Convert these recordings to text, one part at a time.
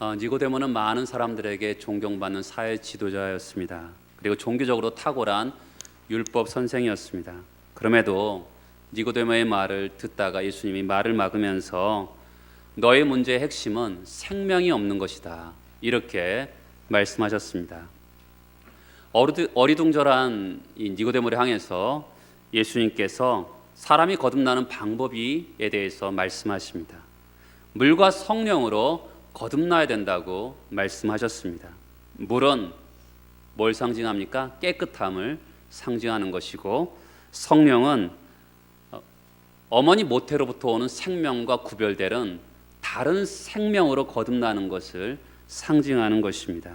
니고데모는 많은 사람들에게 존경받는 사회 지도자였습니다. 그리고 종교적으로 탁월한 율법 선생이었습니다. 그럼에도 니고데모의 말을 듣다가 예수님이 말을 막으면서 너의 문제의 핵심은 생명이 없는 것이다, 이렇게 말씀하셨습니다. 어리둥절한 이 니고데모를 향해서 예수님께서 사람이 거듭나는 방법에 대해서 말씀하십니다. 물과 성령으로 거듭나야 된다고 말씀하셨습니다. 물은 뭘 상징합니까? 깨끗함을 상징하는 것이고, 성령은 어머니 모태로부터 오는 생명과 구별되는 다른 생명으로 거듭나는 것을 상징하는 것입니다.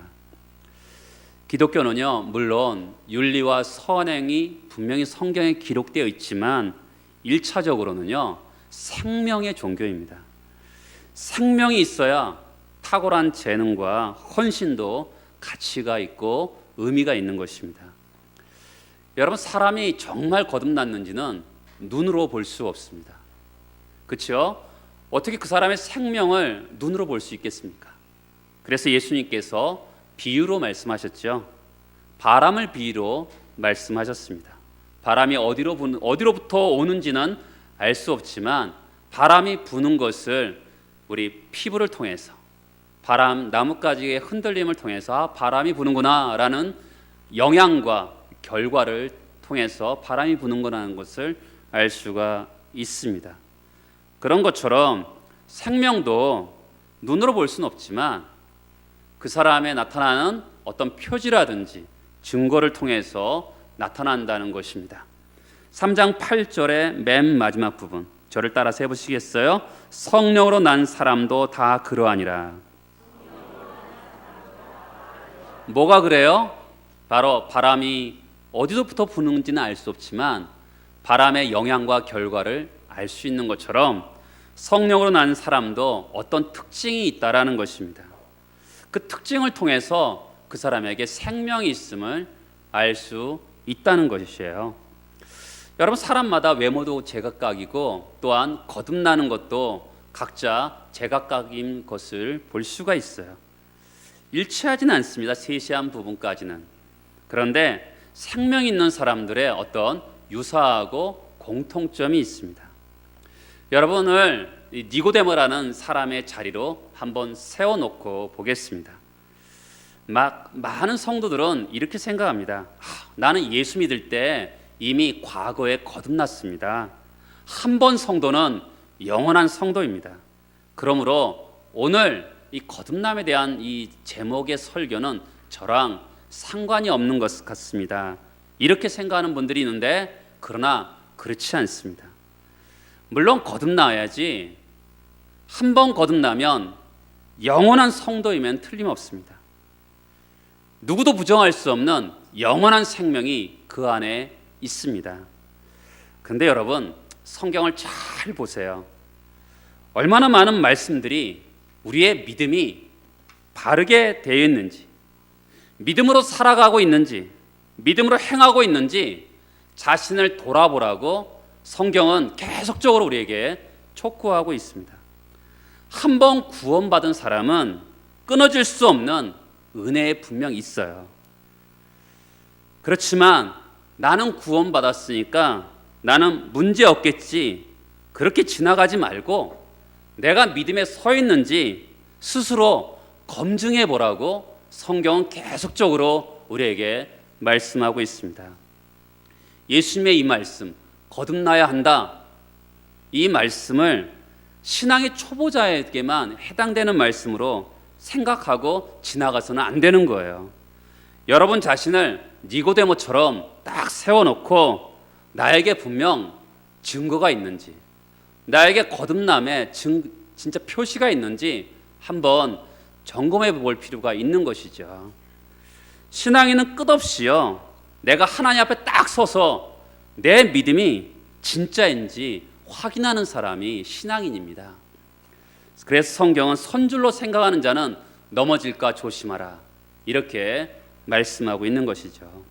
기독교는요, 물론 윤리와 선행이 분명히 성경에 기록되어 있지만 1차적으로는요 생명의 종교입니다. 생명이 있어야 탁월한 재능과 헌신도 가치가 있고 의미가 있는 것입니다. 여러분, 사람이 정말 거듭났는지는 눈으로 볼 수 없습니다. 그렇죠? 어떻게 그 사람의 생명을 눈으로 볼 수 있겠습니까? 그래서 예수님께서 비유로 말씀하셨죠. 바람을 비유로 말씀하셨습니다. 바람이 어디로부터 오는지는 알 수 없지만 바람이 부는 것을 우리 피부를 통해서, 나뭇가지의 흔들림을 통해서 바람이 부는구나 라는 영향과 결과를 통해서 바람이 부는구나라는 것을 알 수가 있습니다. 그런 것처럼 생명도 눈으로 볼 수는 없지만 그 사람에 나타나는 어떤 표지라든지 증거를 통해서 나타난다는 것입니다. 3장 8절의 맨 마지막 부분, 저를 따라서 해보시겠어요? 성령으로 난 사람도 다 그러하니라. 뭐가 그래요? 바로 바람이 어디서부터 부는지는 알 수 없지만 바람의 영향과 결과를 알 수 있는 것처럼 성령으로 난 사람도 어떤 특징이 있다라는 것입니다. 그 특징을 통해서 그 사람에게 생명이 있음을 알 수 있다는 것이에요. 여러분, 사람마다 외모도 제각각이고 또한 거듭나는 것도 각자 제각각인 것을 볼 수가 있어요. 일치하지는 않습니다. 세세한 부분까지는. 그런데 생명 있는 사람들의 어떤 유사하고 공통점이 있습니다. 여러분을 니고데모라는 사람의 자리로 한번 세워놓고 보겠습니다. 많은 성도들은 이렇게 생각합니다. 나는 예수 믿을 때 이미 과거에 거듭났습니다. 한 번 성도는 영원한 성도입니다. 그러므로 오늘 이 거듭남에 대한 이 제목의 설교는 저랑 상관이 없는 것 같습니다. 이렇게 생각하는 분들이 있는데, 그러나 그렇지 않습니다. 물론 거듭나야지, 한 번 거듭나면 영원한 성도이면 틀림없습니다. 누구도 부정할 수 없는 영원한 생명이 그 안에 있습니다. 그런데 여러분, 성경을 잘 보세요. 얼마나 많은 말씀들이 우리의 믿음이 바르게 되어 있는지, 믿음으로 살아가고 있는지, 믿음으로 행하고 있는지 자신을 돌아보라고 성경은 계속적으로 우리에게 촉구하고 있습니다. 한 번 구원받은 사람은 끊어질 수 없는 은혜에 분명 있어요. 그렇지만 나는 구원받았으니까 나는 문제 없겠지, 그렇게 지나가지 말고 내가 믿음에 서 있는지 스스로 검증해 보라고 성경은 계속적으로 우리에게 말씀하고 있습니다. 예수님의 이 말씀, 거듭나야 한다, 이 말씀을 신앙의 초보자에게만 해당되는 말씀으로 생각하고 지나가서는 안 되는 거예요. 여러분 자신을 니고데모처럼 딱 세워놓고 나에게 분명 증거가 있는지, 나에게 거듭남의 진짜 표시가 있는지 한번 점검해 볼 필요가 있는 것이죠. 신앙인은 끝없이요, 내가 하나님 앞에 딱 서서 내 믿음이 진짜인지 확인하는 사람이 신앙인입니다. 그래서 성경은 선줄로 생각하는 자는 넘어질까 조심하라, 이렇게 말씀하고 있는 것이죠.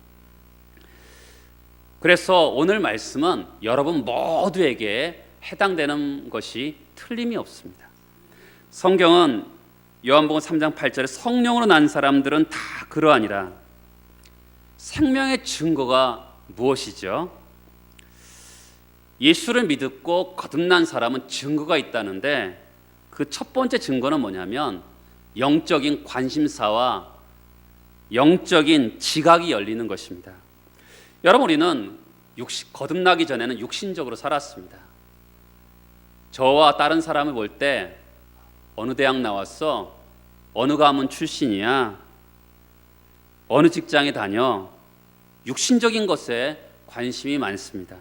그래서 오늘 말씀은 여러분 모두에게 해당되는 것이 틀림이 없습니다. 성경은 요한복음 3장 8절에 성령으로 난 사람들은 다 그러하니라. 생명의 증거가 무엇이죠? 예수를 믿고 거듭난 사람은 증거가 있다는데 그 첫 번째 증거는 뭐냐면 영적인 관심사와 영적인 지각이 열리는 것입니다. 여러분, 우리는 거듭나기 전에는 육신적으로 살았습니다. 저와 다른 사람을 볼 때 어느 대학 나왔어? 어느 가문 출신이야? 어느 직장에 다녀? 육신적인 것에 관심이 많습니다.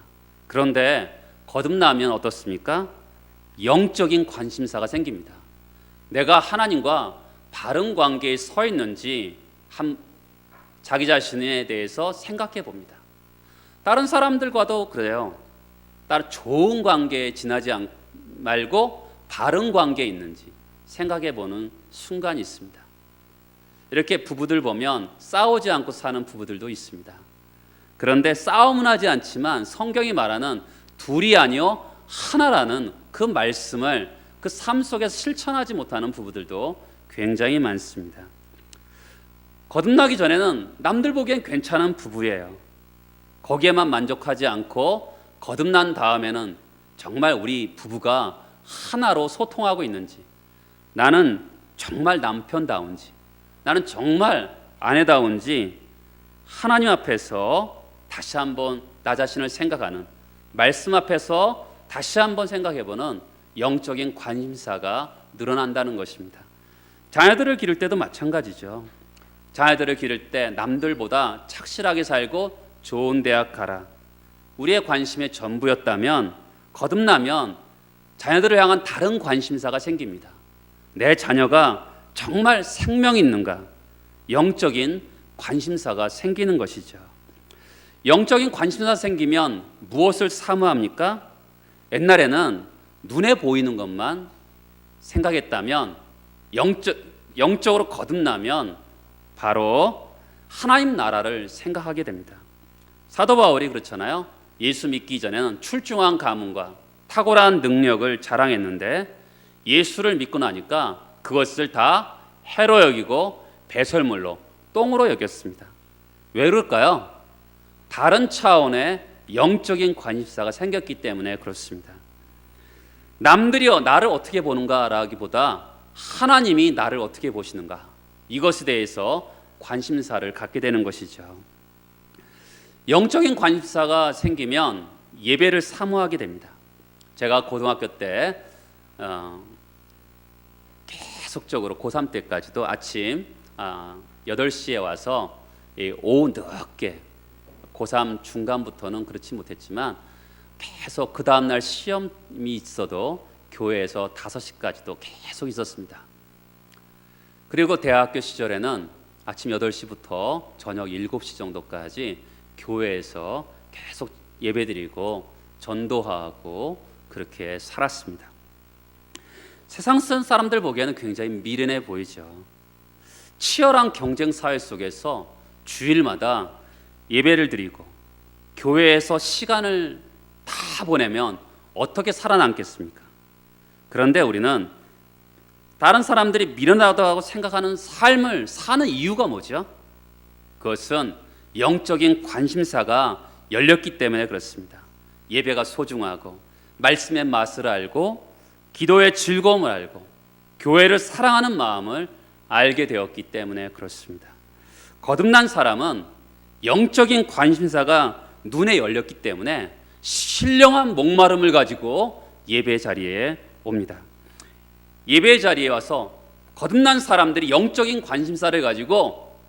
그런데 거듭나면 어떻습니까? 영적인 관심사가 생깁니다. 내가 하나님과 바른 관계에 서 있는지 자기 자신에 대해서 생각해 봅니다. 다른 사람들과도 그래요. 다른 좋은 관계에 지나지 말고 바른 관계에 있는지 생각해 보는 순간이 있습니다. 이렇게 부부들 보면 싸우지 않고 사는 부부들도 있습니다. 그런데 싸움은 하지 않지만 성경이 말하는 둘이 아니요 하나라는 그 말씀을 그 삶 속에서 실천하지 못하는 부부들도 굉장히 많습니다. 거듭나기 전에는 남들 보기엔 괜찮은 부부예요. 거기에만 만족하지 않고 거듭난 다음에는 정말 우리 부부가 하나로 소통하고 있는지, 나는 정말 남편다운지, 나는 정말 아내다운지 하나님 앞에서 다시 한번 나 자신을 생각하는, 말씀 앞에서 다시 한번 생각해보는 영적인 관심사가 늘어난다는 것입니다. 자녀들을 기를 때도 마찬가지죠. 자녀들을 기를 때 남들보다 착실하게 살고 좋은 대학 가라, 우리의 관심의 전부였다면 거듭나면 자녀들을 향한 다른 관심사가 생깁니다. 내 자녀가 정말 생명 있는가, 영적인 관심사가 생기는 것이죠. 영적인 관심사가 생기면 무엇을 사모합니까? 옛날에는 눈에 보이는 것만 생각했다면 영적으로 거듭나면 바로 하나님 나라를 생각하게 됩니다. 사도 바울이 그렇잖아요. 예수 믿기 전에는 출중한 가문과 탁월한 능력을 자랑했는데 예수를 믿고 나니까 그것을 다 해로 여기고 배설물로, 똥으로 여겼습니다. 왜 그럴까요? 다른 차원의 영적인 관심사가 생겼기 때문에 그렇습니다. 남들이 나를 어떻게 보는가라기보다 하나님이 나를 어떻게 보시는가, 이것에 대해서 관심사를 갖게 되는 것이죠. 영적인 관심사가 생기면 예배를 사모하게 됩니다. 제가 고등학교 때 계속적으로 고3 때까지도 아침 8시에 와서 오후 늦게, 고3 중간부터는 그렇지 못했지만 계속 그 다음날 시험이 있어도 교회에서 5시까지도 계속 있었습니다. 그리고 대학교 시절에는 아침 8시부터 저녁 7시 정도까지 교회에서 계속 예배드리고 전도하고 그렇게 살았습니다. 세상 사람들 보기에는 굉장히 미련해 보이죠. 치열한 경쟁 사회 속에서 주일마다 예배를 드리고 교회에서 시간을 다 보내면 어떻게 살아남겠습니까? 그런데 우리는 다른 사람들이 미련하다고 생각하는 삶을 사는 이유가 뭐죠? 그것은 영적인 관심사가 열렸기 때문에 그렇습니다. 예배가 소중하고 말씀의 맛을 알고 기도의 즐거움을 알고 교회를 사랑하는 마음을 알게 되었기 때문에 그렇습니다. 거듭난 사람은 영적인 관심사가 눈에 열렸기 때문에 신령한 목마름을 가지고 예배 자리에 옵니다. 예배 자리에 와서 거듭난 사람들이 영적인 관심사를 가지고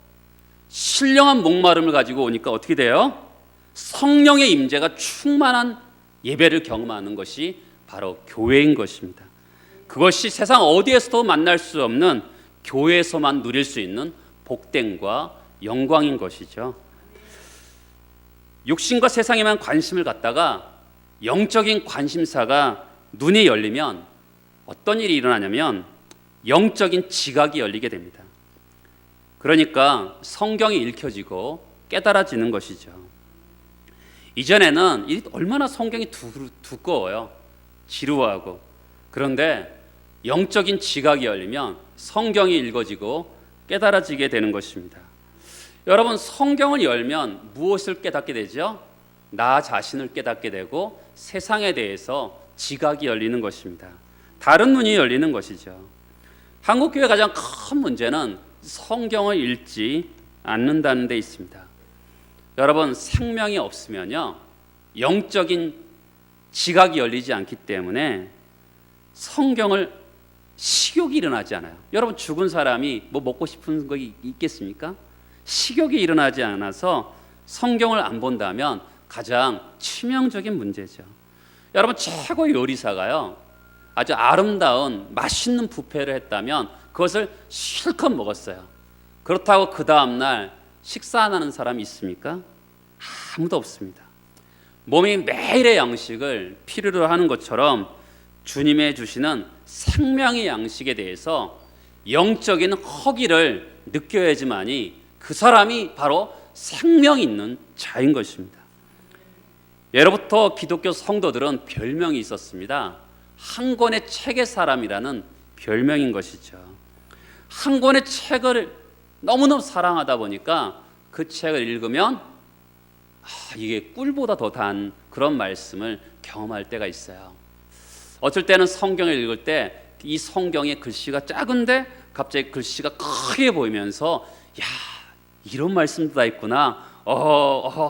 신령한 목마름을 가지고 오니까 어떻게 돼요? 성령의 임재가 충만한 예배를 경험하는 것이 바로 교회인 것입니다. 그것이 세상 어디에서도 만날 수 없는 교회에서만 누릴 수 있는 복됨과 영광인 것이죠. 육신과 세상에만 관심을 갖다가 영적인 관심사가 눈이 열리면 어떤 일이 일어나냐면 영적인 지각이 열리게 됩니다. 그러니까 성경이 읽혀지고 깨달아지는 것이죠. 이전에는 얼마나 성경이 두꺼워요. 지루하고. 그런데 영적인 지각이 열리면 성경이 읽어지고 깨달아지게 되는 것입니다. 여러분, 성경을 열면 무엇을 깨닫게 되죠? 나 자신을 깨닫게 되고 세상에 대해서 지각이 열리는 것입니다. 다른 눈이 열리는 것이죠. 한국교회 가장 큰 문제는 성경을 읽지 않는다는 데 있습니다. 여러분, 생명이 없으면요, 영적인 지각이 열리지 않기 때문에 성경을 식욕이 일어나지 않아요. 여러분, 죽은 사람이 뭐 먹고 싶은 거 있겠습니까? 식욕이 일어나지 않아서 성경을 안 본다면 가장 치명적인 문제죠. 여러분, 최고의 요리사가요, 아주 아름다운 맛있는 뷔페를 했다면 그것을 실컷 먹었어요. 그렇다고 그 다음날 식사 안 하는 사람이 있습니까? 아무도 없습니다. 몸이 매일의 양식을 필요로 하는 것처럼 주님의 주시는 생명의 양식에 대해서 영적인 허기를 느껴야지만이 그 사람이 바로 생명이 있는 자인 것입니다. 예로부터 기독교 성도들은 별명이 있었습니다. 한 권의 책의 사람이라는 별명인 것이죠. 한 권의 책을 너무너무 사랑하다 보니까 그 책을 읽으면 이게 꿀보다 더 단 그런 말씀을 경험할 때가 있어요. 어쩔 때는 성경을 읽을 때 이 성경의 글씨가 작은데 갑자기 글씨가 크게 보이면서 야, 이런 말씀도 다 있구나,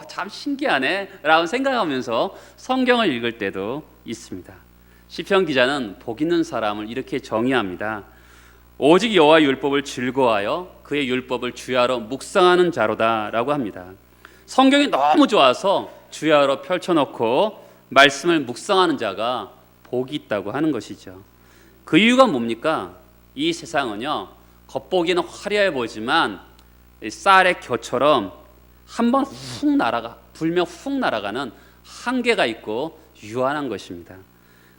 참 신기하네 라고 생각하면서 성경을 읽을 때도 있습니다. 시편 기자는 복 있는 사람을 이렇게 정의합니다. 오직 여호와의 율법을 즐거워하여 그의 율법을 주야로 묵상하는 자로다 라고 합니다. 성경이 너무 좋아서 주야로 펼쳐놓고 말씀을 묵상하는 자가 복이 있다고 하는 것이죠. 그 이유가 뭡니까? 이 세상은요, 겉보기는 화려해 보이지만 쌀의 겨처럼 한번 훅 불며 훅 날아가는 한계가 있고 유한한 것입니다.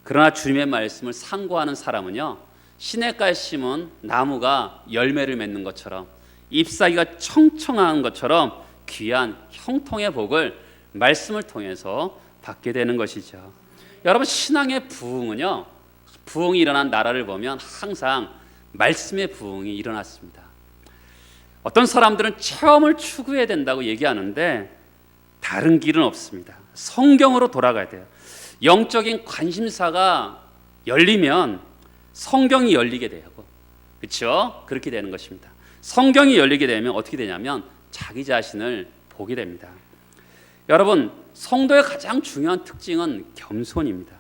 그러나 주님의 말씀을 상고하는 사람은요, 시냇가에 심은 나무가 열매를 맺는 것처럼 잎사귀가 청청한 것처럼 귀한 형통의 복을 말씀을 통해서 받게 되는 것이죠. 여러분, 신앙의 부흥은요, 부흥이 일어난 나라를 보면 항상 말씀의 부흥이 일어났습니다. 어떤 사람들은 체험을 추구해야 된다고 얘기하는데 다른 길은 없습니다. 성경으로 돌아가야 돼요. 영적인 관심사가 열리면 성경이 열리게 돼요. 그렇죠? 그렇게 되는 것입니다. 성경이 열리게 되면 어떻게 되냐면 자기 자신을 보게 됩니다. 여러분, 성도의 가장 중요한 특징은 겸손입니다.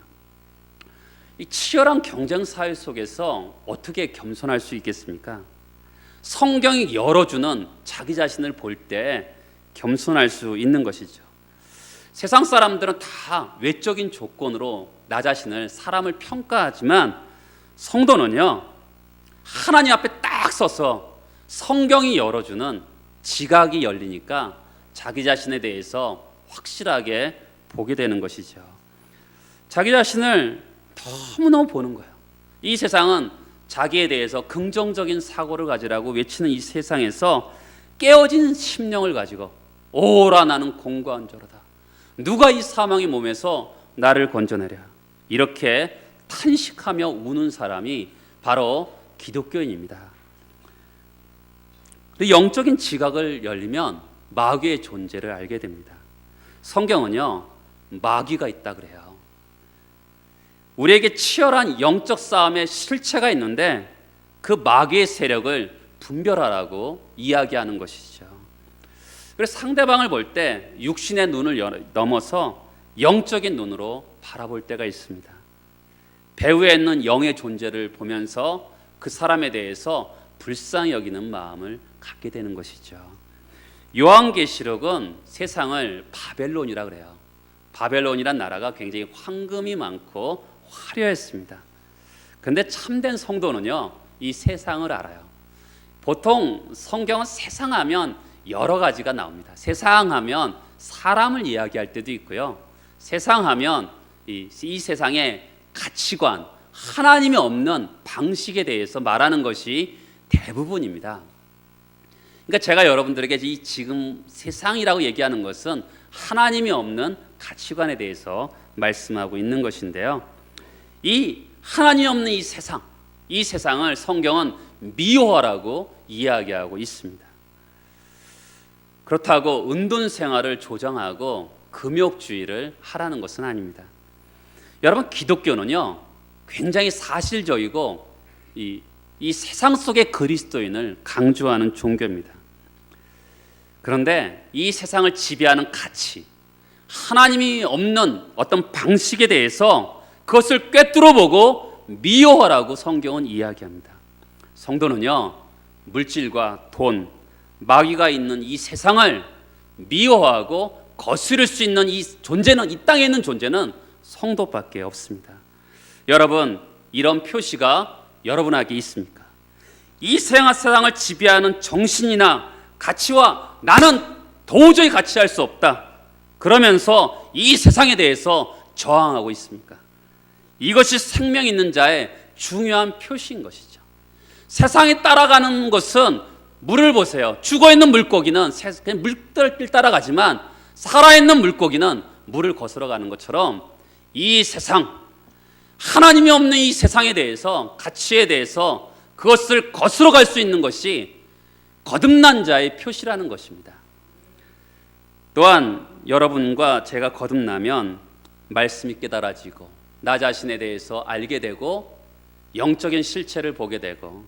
이 치열한 경쟁 사회 속에서 어떻게 겸손할 수 있겠습니까? 성경이 열어주는 자기 자신을 볼 때 겸손할 수 있는 것이죠. 세상 사람들은 다 외적인 조건으로 나 자신을, 사람을 평가하지만 성도는요, 하나님 앞에 딱 서서 성경이 열어주는 지각이 열리니까 자기 자신에 대해서 확실하게 보게 되는 것이죠. 자기 자신을 너무너무 보는 거예요. 이 세상은 자기에 대해서 긍정적인 사고를 가지라고 외치는 이 세상에서 깨어진 심령을 가지고 오라 나는 공고한 자로다, 누가 이 사망의 몸에서 나를 건져내랴, 이렇게 탄식하며 우는 사람이 바로 기독교인입니다. 영적인 지각을 열리면 마귀의 존재를 알게 됩니다. 성경은요, 마귀가 있다 그래요. 우리에게 치열한 영적 싸움의 실체가 있는데 그 마귀의 세력을 분별하라고 이야기하는 것이죠. 그래서 상대방을 볼 때 육신의 눈을 넘어서 영적인 눈으로 바라볼 때가 있습니다. 배후에 있는 영의 존재를 보면서 그 사람에 대해서 불쌍히 여기는 마음을 갖게 되는 것이죠. 요한계시록은 세상을 바벨론이라 그래요. 바벨론이란 나라가 굉장히 황금이 많고 화려했습니다. 근데 참된 성도는요, 이 세상을 알아요. 보통 성경은 세상하면 여러 가지가 나옵니다. 세상하면 사람을 이야기할 때도 있고요, 세상하면 이 세상의 가치관, 하나님이 없는 방식에 대해서 말하는 것이 대부분입니다. 그러니까 제가 여러분들에게 이 지금 세상이라고 얘기하는 것은 하나님이 없는 가치관에 대해서 말씀하고 있는 것인데요, 이 하나님 없는 이 세상, 이 세상을 성경은 미워하라고 이야기하고 있습니다. 그렇다고 은둔 생활을 조정하고 금욕주의를 하라는 것은 아닙니다. 여러분, 기독교는요 굉장히 사실적이고 이 세상 속의 그리스도인을 강조하는 종교입니다. 그런데 이 세상을 지배하는 가치, 하나님이 없는 어떤 방식에 대해서 그것을 꿰뚫어 보고 미워하라고 성경은 이야기합니다. 성도는요 물질과 돈, 마귀가 있는 이 세상을 미워하고 거스를 수 있는 이 존재는, 이 땅에 있는 존재는 성도밖에 없습니다. 여러분, 이런 표시가 여러분에게 있습니까? 이 세상을 지배하는 정신이나 가치와 나는 도저히 같이 할 수 없다, 그러면서 이 세상에 대해서 저항하고 있습니까? 이것이 생명 있는 자의 중요한 표시인 것이죠. 세상에 따라가는 것은, 물을 보세요. 죽어있는 물고기는 그냥 물길 따라가지만 살아있는 물고기는 물을 거스러 가는 것처럼 이 세상, 하나님이 없는 이 세상에 대해서, 가치에 대해서 그것을 거스러 갈 수 있는 것이 거듭난 자의 표시라는 것입니다. 또한 여러분과 제가 거듭나면 말씀이 깨달아지고 나 자신에 대해서 알게 되고 영적인 실체를 보게 되고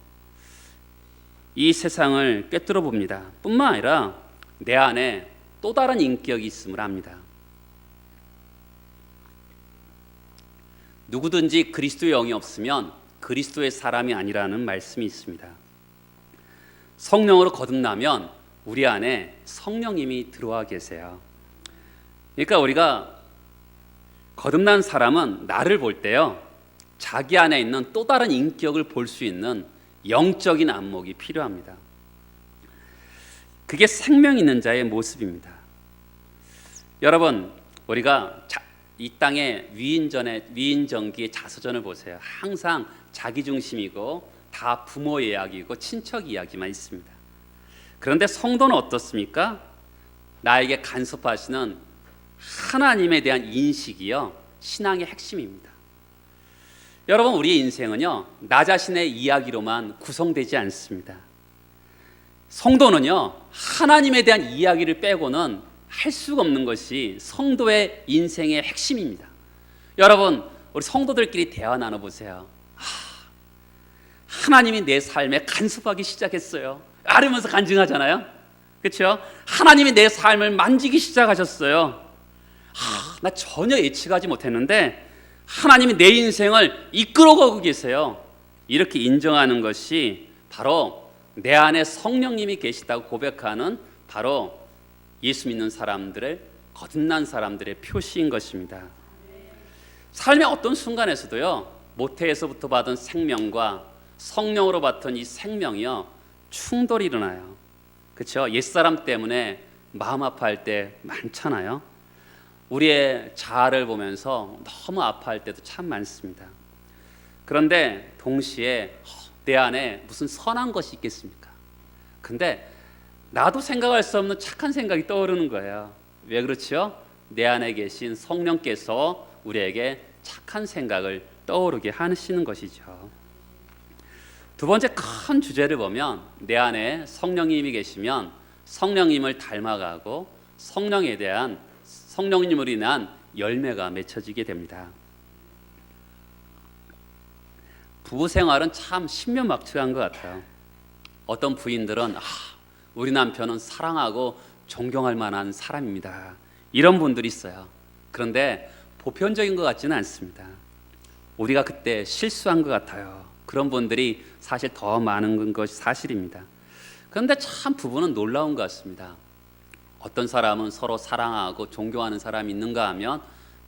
이 세상을 꿰뚫어 봅니다. 뿐만 아니라 내 안에 또 다른 인격이 있음을 압니다. 누구든지 그리스도의 영이 없으면 그리스도의 사람이 아니라는 말씀이 있습니다. 성령으로 거듭나면 우리 안에 성령님이 들어와 계세요. 그러니까 우리가 거듭난 사람은 나를 볼 때요 자기 안에 있는 또 다른 인격을 볼 수 있는 영적인 안목이 필요합니다. 그게 생명 있는 자의 모습입니다. 여러분, 우리가 이 땅의 위인전기의 자서전을 보세요. 항상 자기중심이고 다 부모 이야기고 친척 이야기만 있습니다. 그런데 성도는 어떻습니까? 나에게 간섭하시는 하나님에 대한 인식이요 신앙의 핵심입니다. 여러분, 우리의 인생은요 나 자신의 이야기로만 구성되지 않습니다. 성도는요 하나님에 대한 이야기를 빼고는 할 수가 없는 것이 성도의 인생의 핵심입니다. 여러분, 우리 성도들끼리 대화 나눠보세요. 하나님이 내 삶에 간섭하기 시작했어요. 아르면서 간증하잖아요. 그렇죠? 하나님이 내 삶을 만지기 시작하셨어요. 나 전혀 예측하지 못했는데 하나님이 내 인생을 이끌어가고 계세요. 이렇게 인정하는 것이 바로 내 안에 성령님이 계시다고 고백하는 바로 예수 믿는 사람들의, 거듭난 사람들의 표시인 것입니다. 삶의 어떤 순간에서도요 모태에서부터 받은 생명과 성령으로 받은 이 생명이요 충돌이 일어나요. 그렇죠? 옛사람 때문에 마음 아파할 때 많잖아요. 우리의 자아를 보면서 너무 아파할 때도 참 많습니다. 그런데 동시에 내 안에 무슨 선한 것이 있겠습니까? 근데 나도 생각할 수 없는 착한 생각이 떠오르는 거예요. 왜 그렇죠? 내 안에 계신 성령께서 우리에게 착한 생각을 떠오르게 하시는 것이죠. 두 번째 큰 주제를 보면 내 안에 성령님이 계시면 성령님을 닮아가고 성령님으로 인한 열매가 맺혀지게 됩니다. 부부 생활은 참 신묘막측한 것 같아요. 어떤 부인들은 우리 남편은 사랑하고 존경할 만한 사람입니다, 이런 분들이 있어요. 그런데 보편적인 것 같지는 않습니다. 우리가 그때 실수한 것 같아요. 그런 분들이 사실 더 많은 것이 사실입니다. 그런데 참 부부는 놀라운 것 같습니다. 어떤 사람은 서로 사랑하고 존경하는 사람이 있는가 하면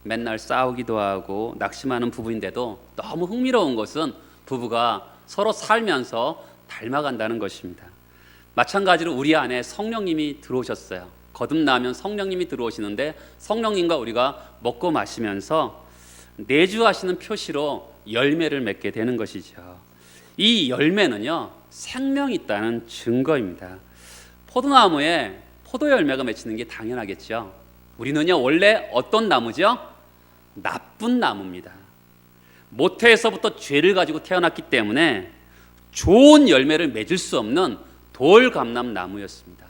맨날 싸우기도 하고 낙심하는 부부인데도 너무 흥미로운 것은 부부가 서로 살면서 닮아간다는 것입니다. 마찬가지로 우리 안에 성령님이 들어오셨어요. 거듭나면 성령님이 들어오시는데 성령님과 우리가 먹고 마시면서 내주하시는 표시로 열매를 맺게 되는 것이죠. 이 열매는요 생명이 있다는 증거입니다. 포도나무에 포도 열매가 맺히는 게 당연하겠죠. 우리는요 원래 어떤 나무죠? 나쁜 나무입니다. 모태에서부터 죄를 가지고 태어났기 때문에 좋은 열매를 맺을 수 없는 돌감람나무였습니다.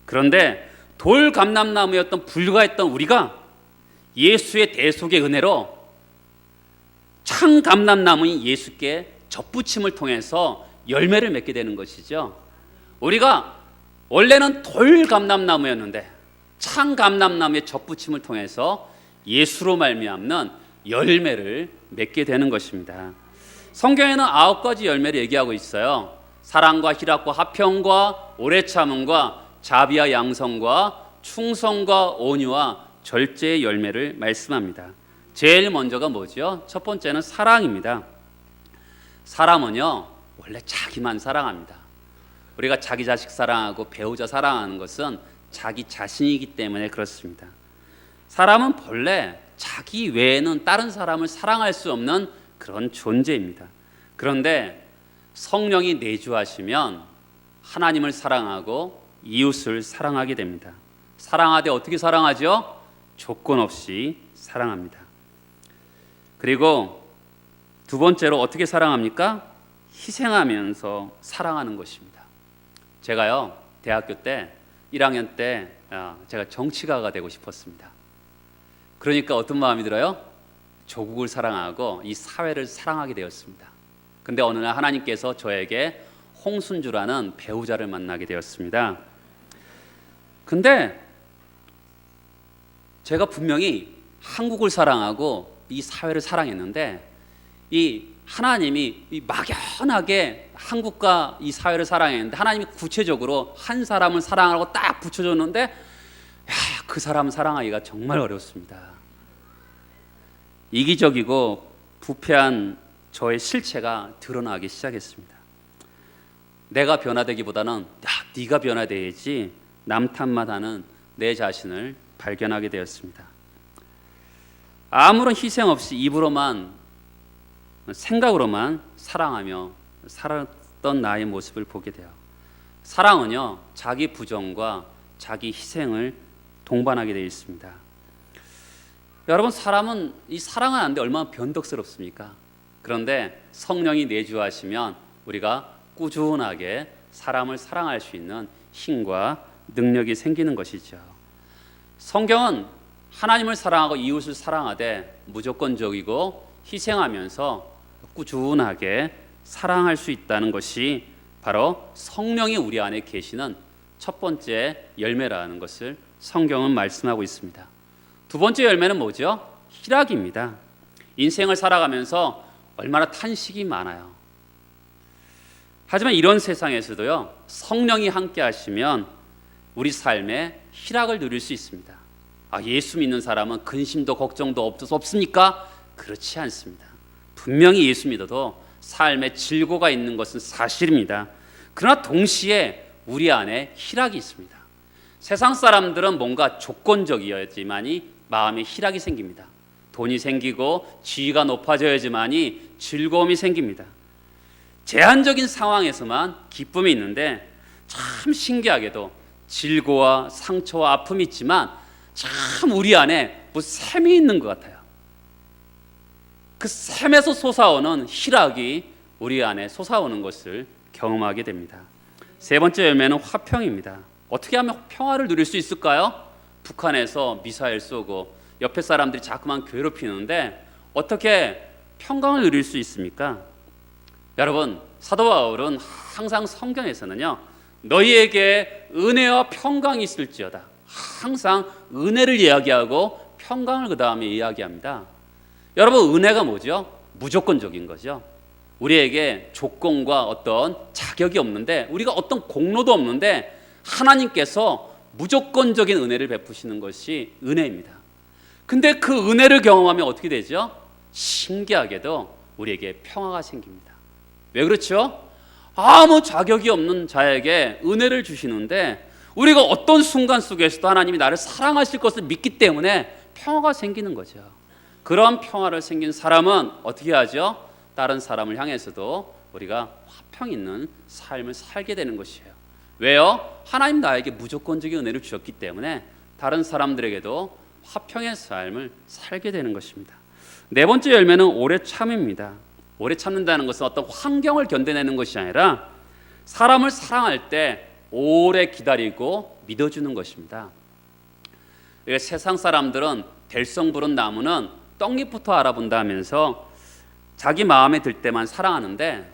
그런데 돌감람나무였던 불과했던 우리가 예수의 대속의 은혜로 창감람나무인 예수께 접붙임을 통해서 열매를 맺게 되는 것이죠. 우리가 원래는 돌감람나무였는데 창감람나무의 접붙임을 통해서 예수로 말미암는 열매를 맺게 되는 것입니다. 성경에는 9가지 열매를 얘기하고 있어요. 사랑과 희락과 화평과 오래 참음과 자비와 양성과 충성과 온유와 절제의 열매를 말씀합니다. 제일 먼저가 뭐죠? 첫 번째는 사랑입니다. 사람은요 원래 자기만 사랑합니다. 우리가 자기 자식 사랑하고 배우자 사랑하는 것은 자기 자신이기 때문에 그렇습니다. 사람은 본래 자기 외에는 다른 사람을 사랑할 수 없는 그런 존재입니다. 그런데 성령이 내주하시면 하나님을 사랑하고 이웃을 사랑하게 됩니다. 사랑하되 어떻게 사랑하죠? 조건 없이 사랑합니다. 그리고 두 번째로 어떻게 사랑합니까? 희생하면서 사랑하는 것입니다. 제가요 대학교 때 1학년 때 제가 정치가가 되고 싶었습니다. 그러니까 어떤 마음이 들어요? 조국을 사랑하고 이 사회를 사랑하게 되었습니다. 근데 어느 날 하나님께서 저에게 홍순주라는 배우자를 만나게 되었습니다. 근데 제가 분명히 한국을 사랑하고 이 사회를 사랑했는데 이 하나님이 이 막연하게 한국과 이 사회를 사랑했는데 하나님이 구체적으로 한 사람을 사랑하라고 딱 붙여줬는데 그 사람을 사랑하기가 정말 어렵습니다. 이기적이고 부패한 저의 실체가 드러나기 시작했습니다. 내가 변화되기보다는 네가 변화돼야지 남 탓만 하는 내 자신을 발견하게 되었습니다. 아무런 희생 없이 입으로만 생각으로만 사랑하며 살았던 나의 모습을 보게 돼요. 사랑은요 자기 부정과 자기 희생을 동반하게 되어 있습니다. 여러분 사람은 이 사랑은 하는데 얼마나 변덕스럽습니까? 그런데 성령이 내주하시면 우리가 꾸준하게 사람을 사랑할 수 있는 힘과 능력이 생기는 것이죠. 성경은 하나님을 사랑하고 이웃을 사랑하되 무조건적이고 희생하면서 꾸준하게 사랑할 수 있다는 것이 바로 성령이 우리 안에 계시는 첫 번째 열매라는 것을 성경은 말씀하고 있습니다. 두 번째 열매는 뭐죠? 희락입니다. 인생을 살아가면서 얼마나 탄식이 많아요. 하지만 이런 세상에서도요 성령이 함께 하시면 우리 삶에 희락을 누릴 수 있습니다. 예수 믿는 사람은 근심도 걱정도 없습니까? 그렇지 않습니다. 분명히 예수 믿어도 삶에 질고가 있는 것은 사실입니다. 그러나 동시에 우리 안에 희락이 있습니다. 세상 사람들은 뭔가 조건적이어야지만이 마음에 희락이 생깁니다. 돈이 생기고 지위가 높아져야지만이 즐거움이 생깁니다. 제한적인 상황에서만 기쁨이 있는데 참 신기하게도 질고와 상처와 아픔이 있지만 참 우리 안에 뭐 샘이 있는 것 같아요. 그 샘에서 솟아오는 희락이 우리 안에 솟아오는 것을 경험하게 됩니다. 세 번째 열매는 화평입니다. 어떻게 하면 평화를 누릴 수 있을까요? 북한에서 미사일 쏘고 옆에 사람들이 자꾸만 괴롭히는데 어떻게 평강을 누릴 수 있습니까? 여러분 사도 바울은 항상 성경에서는요 너희에게 은혜와 평강이 있을지어다 항상 은혜를 이야기하고 평강을 그 다음에 이야기합니다. 여러분 은혜가 뭐죠? 무조건적인 거죠. 우리에게 조건과 어떤 자격이 없는데 우리가 어떤 공로도 없는데 하나님께서 무조건적인 은혜를 베푸시는 것이 은혜입니다. 근데 그 은혜를 경험하면 어떻게 되죠? 신기하게도 우리에게 평화가 생깁니다. 왜 그렇죠? 아무 자격이 없는 자에게 은혜를 주시는데 우리가 어떤 순간 속에서도 하나님이 나를 사랑하실 것을 믿기 때문에 평화가 생기는 거죠. 그런 평화를 생긴 사람은 어떻게 하죠? 다른 사람을 향해서도 우리가 화평 있는 삶을 살게 되는 것이에요. 왜요? 하나님 나에게 무조건적인 은혜를 주셨기 때문에 다른 사람들에게도 화평의 삶을 살게 되는 것입니다. 네 번째 열매는 오래 참입니다. 오래 참는다는 것은 어떤 환경을 견뎌내는 것이 아니라 사람을 사랑할 때 오래 기다리고 믿어주는 것입니다. 세상 사람들은 될성 부른 나무는 떡잎부터 알아본다 하면서 자기 마음에 들 때만 사랑하는데,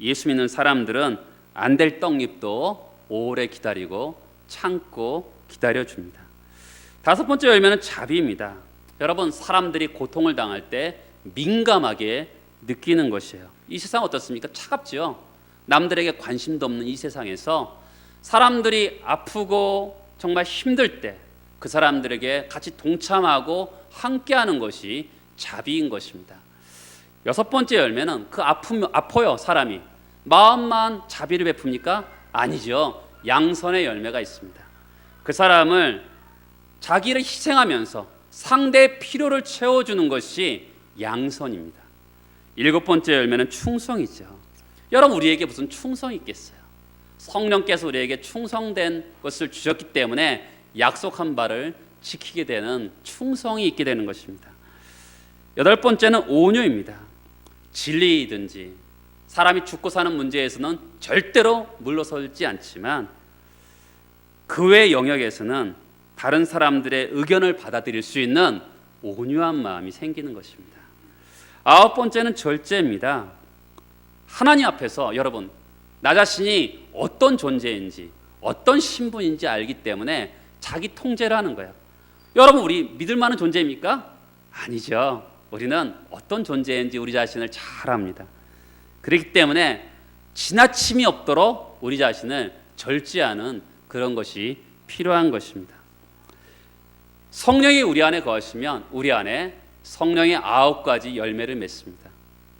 예수 믿는 사람들은 안 될 떡잎도 오래 기다리고 참고 기다려줍니다. 다섯 번째 열매는 자비입니다. 여러분, 사람들이 고통을 당할 때 민감하게 느끼는 것이에요. 이 세상 어떻습니까? 차갑죠. 남들에게 관심도 없는 이 세상에서 사람들이 아프고 정말 힘들 때 그 사람들에게 같이 동참하고 함께하는 것이 자비인 것입니다. 여섯 번째 열매는 아파요 사람이. 마음만 자비를 베풉니까? 아니죠. 양선의 열매가 있습니다. 그 사람을 자기를 희생하면서 상대의 필요를 채워주는 것이 양선입니다. 일곱 번째 열매는 충성이죠. 여러분, 우리에게 무슨 충성이 있겠어요? 성령께서 우리에게 충성된 것을 주셨기 때문에 약속한 바를 지키게 되는 충성이 있게 되는 것입니다. 여덟 번째는 온유입니다. 진리이든지 사람이 죽고 사는 문제에서는 절대로 물러서지 않지만 그 외 영역에서는 다른 사람들의 의견을 받아들일 수 있는 온유한 마음이 생기는 것입니다. 아홉 번째는 절제입니다. 하나님 앞에서 여러분, 나 자신이 어떤 존재인지 어떤 신분인지 알기 때문에 자기 통제를 하는 거예요. 여러분, 우리 믿을 만한 존재입니까? 아니죠. 우리는 어떤 존재인지 우리 자신을 잘 압니다. 그렇기 때문에 지나침이 없도록 우리 자신을 절제하는 그런 것이 필요한 것입니다. 성령이 우리 안에 거하시면 우리 안에 성령의 9가지 열매를 맺습니다.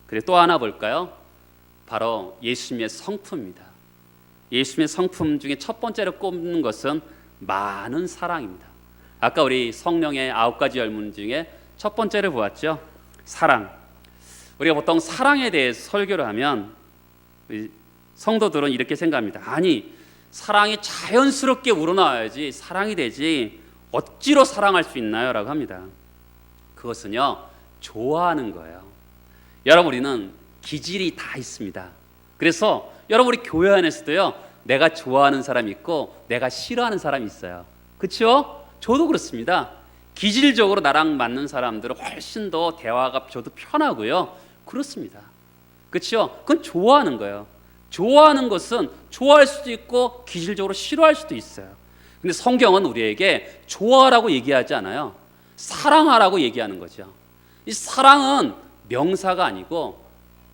그리고 또 하나 볼까요? 바로 예수님의 성품입니다. 예수님의 성품 중에 첫 번째로 꼽는 것은 많은 사랑입니다. 아까 우리 성령의 9가지 열문 중에 첫 번째를 보았죠. 사랑. 우리가 보통 사랑에 대해서 설교를 하면 성도들은 이렇게 생각합니다. 아니, 사랑이 자연스럽게 우러나와야지 사랑이 되지 억지로 사랑할 수 있나요? 라고 합니다. 그것은요, 좋아하는 거예요. 여러분, 우리는 기질이 다 있습니다. 그래서 여러분, 우리 교회 안에서도요, 내가 좋아하는 사람이 있고 내가 싫어하는 사람이 있어요. 그렇죠? 저도 그렇습니다. 기질적으로 나랑 맞는 사람들은 훨씬 더 대화가 저도 편하고요. 그렇습니다. 그렇죠? 그건 좋아하는 거예요. 좋아하는 것은 좋아할 수도 있고 기질적으로 싫어할 수도 있어요. 근데 성경은 우리에게 좋아하라고 얘기하지 않아요. 사랑하라고 얘기하는 거죠. 이 사랑은 명사가 아니고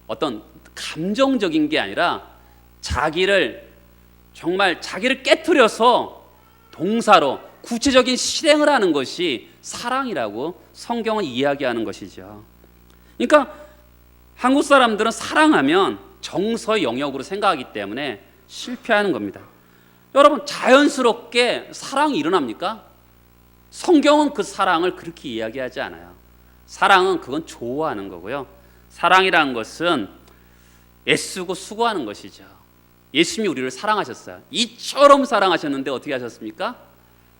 어떤 감정적인 게 아니라 정말 자기를 깨트려서 동사로 구체적인 실행을 하는 것이 사랑이라고 성경은 이야기하는 것이죠. 그러니까 한국 사람들은 사랑하면 정서의 영역으로 생각하기 때문에 실패하는 겁니다. 여러분, 자연스럽게 사랑이 일어납니까? 성경은 그 사랑을 그렇게 이야기하지 않아요. 사랑은 그건 좋아하는 거고요. 사랑이라는 것은 애쓰고 수고하는 것이죠. 예수님이 우리를 사랑하셨어요. 이처럼 사랑하셨는데 어떻게 하셨습니까?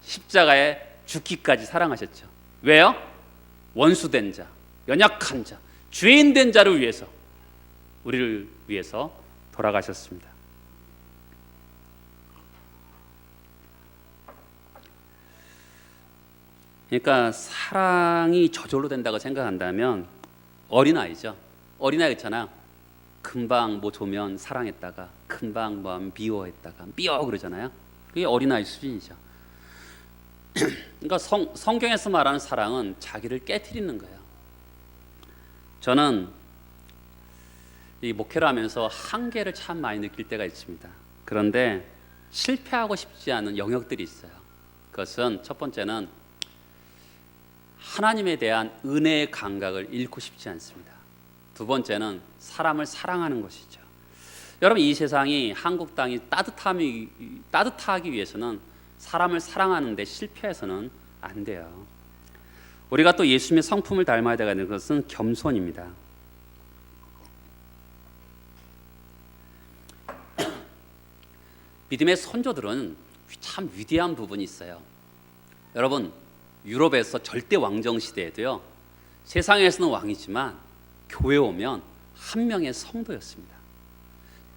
십자가에 죽기까지 사랑하셨죠. 왜요? 원수된 자, 연약한 자, 죄인된 자를 위해서, 우리를 위해서 돌아가셨습니다. 그러니까 사랑이 저절로 된다고 생각한다면 어린아이죠. 어린아이 있잖아. 금방 뭐 조면 사랑했다가 금방 뭐 미워했다가 미워 그러잖아요. 그게 어린아이 수준이죠. 그러니까 성경에서 말하는 사랑은 자기를 깨트리는 거예요. 저는 이 목회를 하면서 한계를 참 많이 느낄 때가 있습니다. 그런데 실패하고 싶지 않은 영역들이 있어요. 그것은 첫 번째는 하나님에 대한 은혜의 감각을 잃고 싶지 않습니다. 두 번째는 사람을 사랑하는 것이죠. 여러분, 이 세상이 한국 땅이 따뜻하기 위해서는 사람을 사랑하는 데 실패해서는 안 돼요. 우리가 또 예수님의 성품을 닮아야 되는 것은 겸손입니다. 믿음의 선조들은 참 위대한 부분이 있어요. 여러분, 유럽에서 절대 왕정 시대에도요, 세상에서는 왕이지만 교회 오면 한 명의 성도였습니다.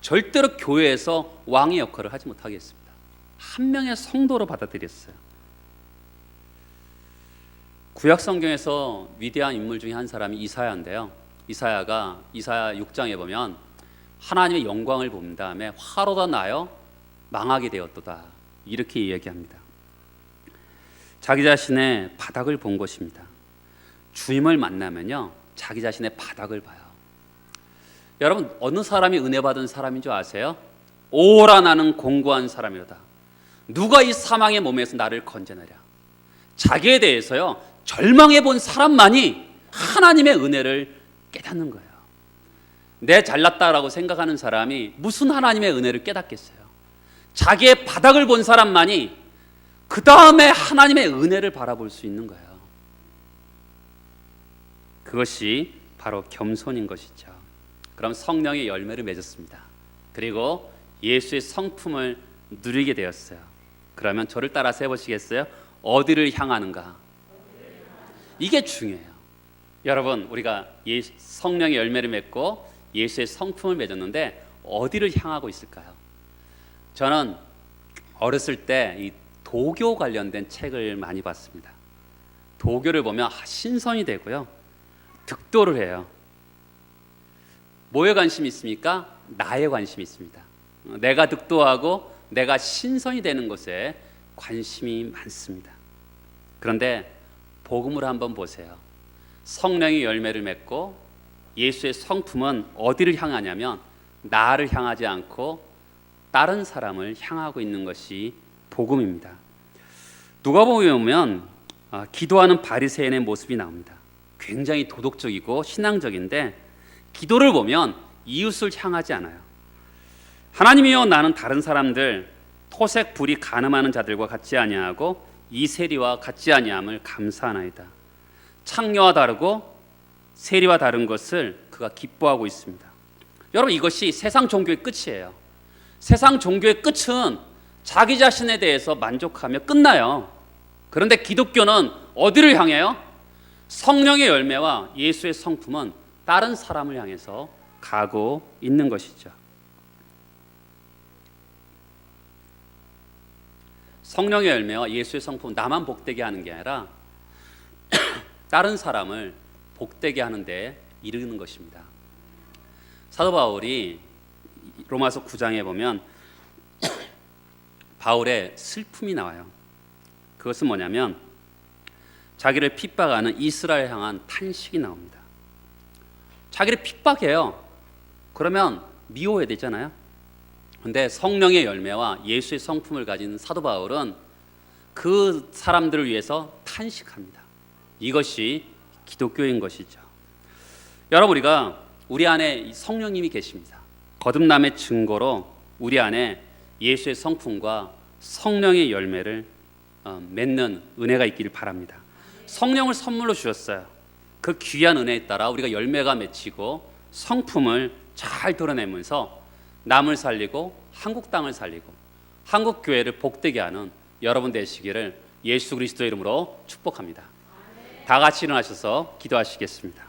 절대로 교회에서 왕의 역할을 하지 못하겠습니다. 한 명의 성도로 받아들였어요. 구약 성경에서 위대한 인물 중에 한 사람이 이사야인데요. 이사야가 이사야 6장에 보면 하나님의 영광을 본 다음에 화로가 나여 망하게 되었도다, 이렇게 이야기합니다. 자기 자신의 바닥을 본 것입니다. 주님을 만나면요, 자기 자신의 바닥을 봐요. 여러분, 어느 사람이 은혜 받은 사람인 줄 아세요? 오라 나는 공고한 사람이로다. 누가 이 사망의 몸에서 나를 건져내랴. 자기에 대해서요, 절망해 본 사람만이 하나님의 은혜를 깨닫는 거예요. 내 잘났다라고 생각하는 사람이 무슨 하나님의 은혜를 깨닫겠어요? 자기의 바닥을 본 사람만이 그 다음에 하나님의 은혜를 바라볼 수 있는 거예요. 그것이 바로 겸손인 것이죠. 그럼 성령의 열매를 맺었습니다. 그리고 예수의 성품을 누리게 되었어요. 그러면 저를 따라서 해보시겠어요? 어디를 향하는가? 이게 중요해요. 여러분, 우리가 성령의 열매를 맺고 예수의 성품을 맺었는데 어디를 향하고 있을까요? 저는 어렸을 때 이 도교 관련된 책을 많이 봤습니다. 도교를 보면 신선이 되고요, 득도를 해요. 뭐에 관심이 있습니까? 나에 관심이 있습니다. 내가 득도하고 내가 신선이 되는 것에 관심이 많습니다. 그런데 복음을 한번 보세요. 성령의 열매를 맺고 예수의 성품은 어디를 향하냐면 나를 향하지 않고 다른 사람을 향하고 있는 것이 복음입니다. 누가복음에 보면 기도하는 바리새인의 모습이 나옵니다. 굉장히 도덕적이고 신앙적인데 기도를 보면 이웃을 향하지 않아요. 하나님이여, 나는 다른 사람들 토색 불이 간음하는 자들과 같지 아니하고 이 세리와 같지 아니함을 감사하나이다. 창녀와 다르고 세리와 다른 것을 그가 기뻐하고 있습니다. 여러분, 이것이 세상 종교의 끝이에요. 세상 종교의 끝은 자기 자신에 대해서 만족하며 끝나요. 그런데 기독교는 어디를 향해요? 성령의 열매와 예수의 성품은 다른 사람을 향해서 가고 있는 것이죠. 성령의 열매와 예수의 성품은 나만 복되게 하는 게 아니라 다른 사람을 복되게 하는 데 이르는 것입니다. 사도 바울이 로마서 9장에 보면 바울의 슬픔이 나와요. 그것은 뭐냐면 자기를 핍박하는 이스라엘 향한 탄식이 나옵니다. 자기를 핍박해요. 그러면 미워해야 되잖아요. 그런데 성령의 열매와 예수의 성품을 가진 사도 바울은 그 사람들을 위해서 탄식합니다. 이것이 기독교인 것이죠. 여러분, 우리 안에 성령님이 계십니다. 거듭남의 증거로 우리 안에 예수의 성품과 성령의 열매를 맺는 은혜가 있기를 바랍니다. 성령을 선물로 주셨어요. 그 귀한 은혜에 따라 우리가 열매가 맺히고 성품을 잘 드러내면서 남을 살리고 한국 땅을 살리고 한국 교회를 복되게 하는 여러분 되시기를 예수 그리스도의 이름으로 축복합니다. 다 같이 일어나셔서 기도하시겠습니다.